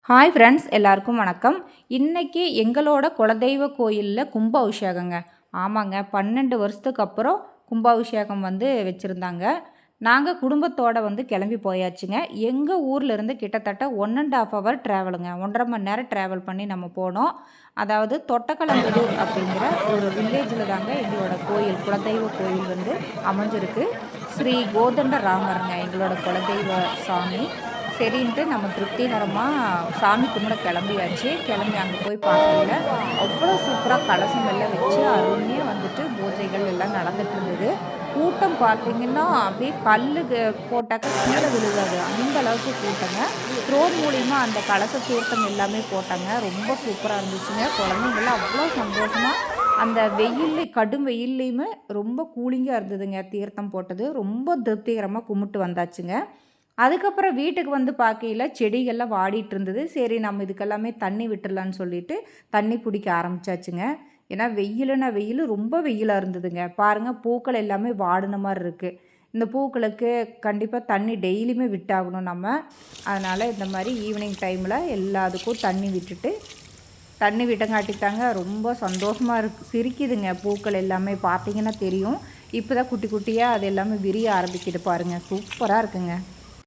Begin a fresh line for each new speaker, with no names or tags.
Hi friends, எல்லாருக்கும் வணக்கம். இன்னைக்கு எங்களோட குலதெய்வ கோயிலில் கும்பாபிஷேகங்க. ஆமாங்க, 12 வருஷத்துக்கு அப்புறம் கும்பாபிஷேகம் வச்சுருந்தாங்க. நாங்கள் குடும்பத்தோடு கிளம்பி போயாச்சுங்க. எங்கள் ஊரில் இருந்து கிட்டத்தட்ட 1½ ஹவர் ட்ராவலுங்க. 1½ மணி நேரம் ட்ராவல் பண்ணி நம்ம போனோம். அதாவது தொட்டக்கலம்புதூர் அப்படிங்கிற ஒரு வில்லேஜில் தாங்க எங்களோட கோயில், குலதெய்வ கோயில் அமைஞ்சிருக்கு. ஸ்ரீ கோதண்ட ராமருங்க எங்களோட குலதெய்வ சாமி. சரின்ட்டு நம்ம திருப்திகரமாக சாமி கும்பிட கிளம்பியாச்சு. கிளம்பி அங்கே போய் பார்க்கல அவ்வளோ சூப்பராக கலசம் எல்லாம் வச்சு அருமையாக பூஜைகள் எல்லாம் நடந்துட்டு இருந்தது. கூட்டம் பார்த்தீங்கன்னா அப்படியே கல்லுக்கு போட்டாக்க கீழே விழுகாது, அந்த அளவுக்கு கூட்டங்க. ரோட் மூலிமா அந்த கலச தீர்த்தம் எல்லாமே போட்டாங்க. ரொம்ப சூப்பராக இருந்துச்சுங்க. குழந்தைங்களாம் அவ்வளோ சந்தோஷமாக அந்த கடும் வெயில்லையுமே ரொம்ப கூலிங்காக இருந்ததுங்க. தீர்த்தம் போட்டது ரொம்ப திருப்திகரமாக கும்பிட்டு வந்தாச்சுங்க. அதுக்கப்புறம் வீட்டுக்கு பார்க்கையில செடிகள்லாம் வாடிட்டு இருந்தது. சரி, நம்ம இதுக்கெல்லாமே தண்ணி விட்டுறலான்னு சொல்லிட்டு தண்ணி பிடிக்க ஆரம்பிச்சாச்சுங்க. ஏன்னா வெயிலுன்னா வெயில், ரொம்ப வெயிலாக இருந்ததுங்க. பாருங்கள், பூக்கள் எல்லாமே வாடின மாதிரி இருக்குது. இந்த பூக்களுக்கு கண்டிப்பாக தண்ணி டெய்லியுமே விட்டாகணும் நம்ம. அதனால் இந்த மாதிரி ஈவினிங் டைமில் எல்லாத்துக்கும் தண்ணி விட்டுட்டு தண்ணி விட்டங்காட்டித்தாங்க ரொம்ப சந்தோஷமாக சிரிக்குதுங்க. பூக்கள் எல்லாமே பார்த்தீங்கன்னா தெரியும். இப்போ தான் குட்டி குட்டியாக அது எல்லாமே விரிய ஆரம்பிக்கிது பாருங்கள். சூப்பராக இருக்குங்க.